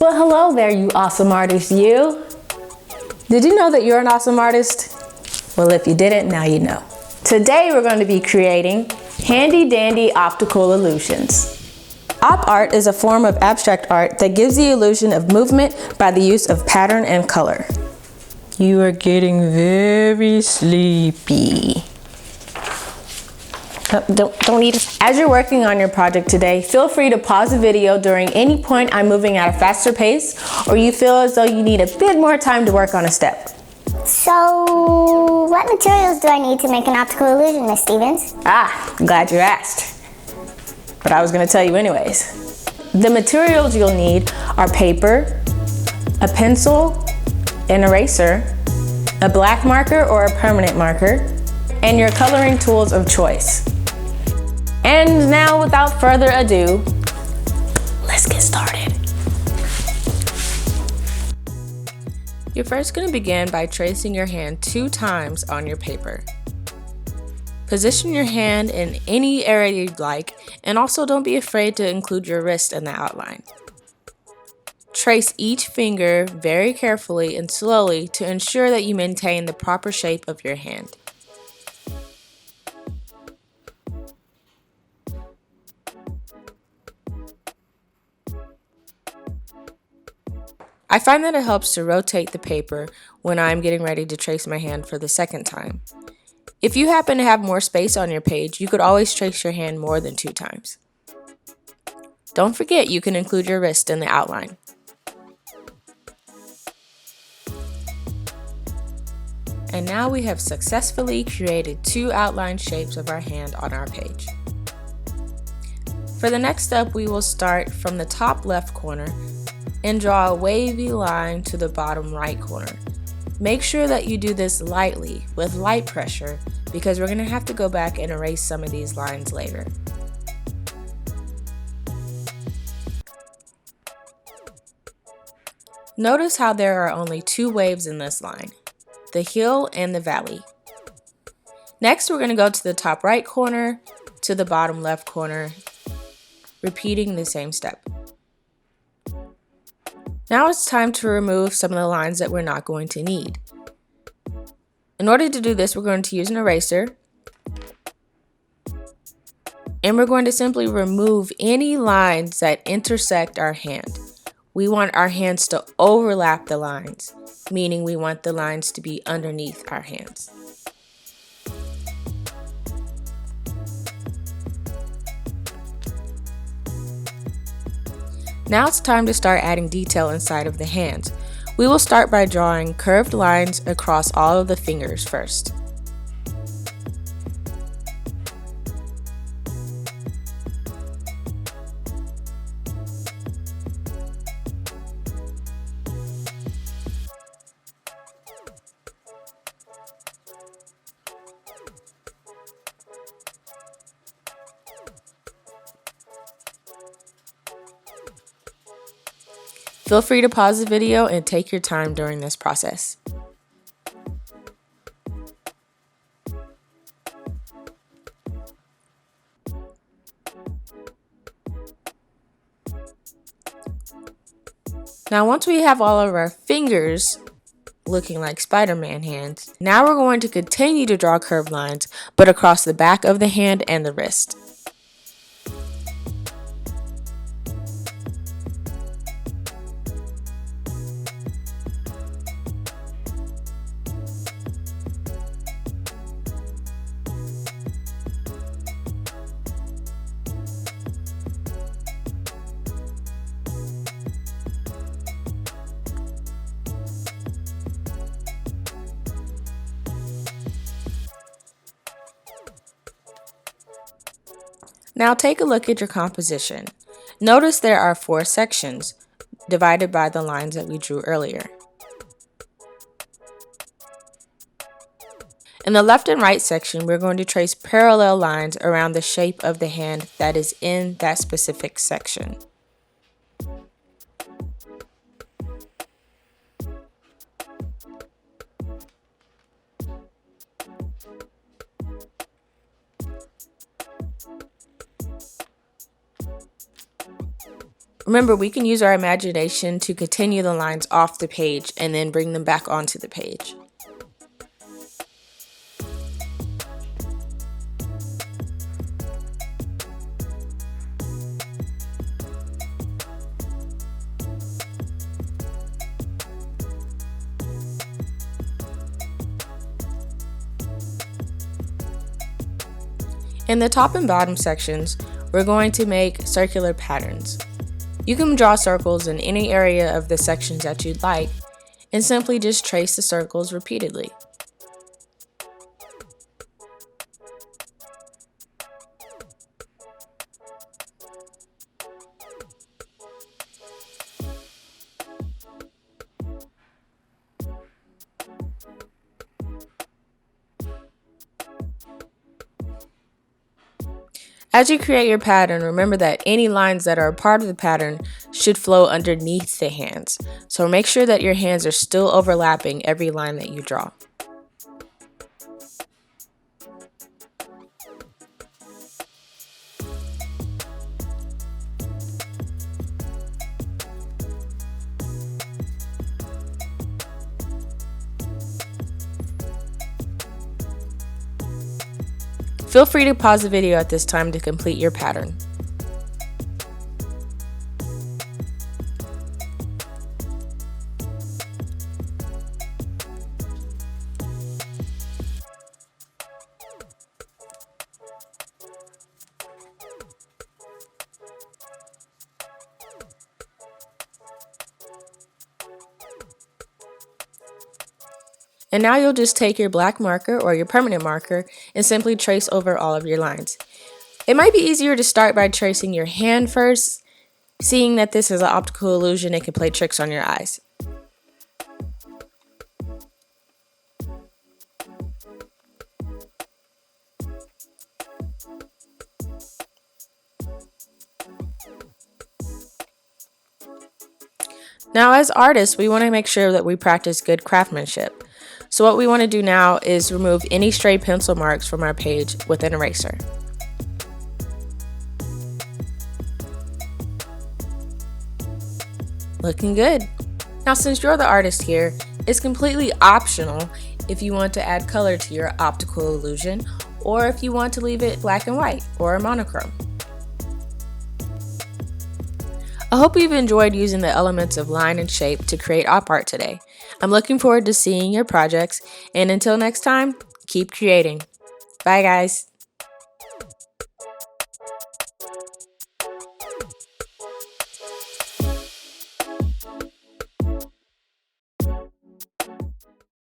Well, hello there, you awesome artist, you. Did you know that you're an awesome artist? Well, if you didn't, now you know. Today we're going to be creating handy dandy optical illusions. Op art is a form of abstract art that gives the illusion of movement by the use of pattern and color. You are getting very sleepy. Don't eat it. As you're working on your project today, feel free to pause the video during any point I'm moving at a faster pace, or you feel as though you need a bit more time to work on a step. So, what materials do I need to make an optical illusion, Miss Stevens? Glad you asked. But I was going to tell you anyways. The materials you'll need are paper, a pencil, an eraser, a black marker or a permanent marker, and your coloring tools of choice. And now, without further ado, let's get started. You're first going to begin by tracing your hand 2 times on your paper. Position your hand in any area you'd like, and also don't be afraid to include your wrist in the outline. Trace each finger very carefully and slowly to ensure that you maintain the proper shape of your hand. I find that it helps to rotate the paper when I'm getting ready to trace my hand for the second time. If you happen to have more space on your page, you could always trace your hand more than 2 times. Don't forget you can include your wrist in the outline. And now we have successfully created 2 outline shapes of our hand on our page. For the next step, we will start from the top left corner and draw a wavy line to the bottom right corner. Make sure that you do this lightly with light pressure because we're going to have to go back and erase some of these lines later. Notice how there are only 2 waves in this line, the hill and the valley. Next, we're going to go to the top right corner to the bottom left corner, repeating the same step. Now it's time to remove some of the lines that we're not going to need. In order to do this, we're going to use an eraser, and we're going to simply remove any lines that intersect our hand. We want our hands to overlap the lines, meaning we want the lines to be underneath our hands. Now it's time to start adding detail inside of the hands. We will start by drawing curved lines across all of the fingers first. Feel free to pause the video and take your time during this process. Now, once we have all of our fingers looking like Spider-Man hands, now we're going to continue to draw curved lines, but across the back of the hand and the wrist. Now take a look at your composition. Notice there are 4 sections divided by the lines that we drew earlier. In the left and right section, we're going to trace parallel lines around the shape of the hand that is in that specific section. Remember, we can use our imagination to continue the lines off the page and then bring them back onto the page. In the top and bottom sections, we're going to make circular patterns. You can draw circles in any area of the sections that you'd like, and simply just trace the circles repeatedly. As you create your pattern, remember that any lines that are a part of the pattern should flow underneath the hands. So make sure that your hands are still overlapping every line that you draw. Feel free to pause the video at this time to complete your pattern. And now you'll just take your black marker or your permanent marker and simply trace over all of your lines. It might be easier to start by tracing your hand first, seeing that this is an optical illusion, it can play tricks on your eyes. Now, as artists, we want to make sure that we practice good craftsmanship. So what we want to do now is remove any stray pencil marks from our page with an eraser. Looking good. Now, since you're the artist here, it's completely optional if you want to add color to your optical illusion or if you want to leave it black and white or a monochrome. I hope you've enjoyed using the elements of line and shape to create op art today. I'm looking forward to seeing your projects, and until next time, keep creating. Bye guys.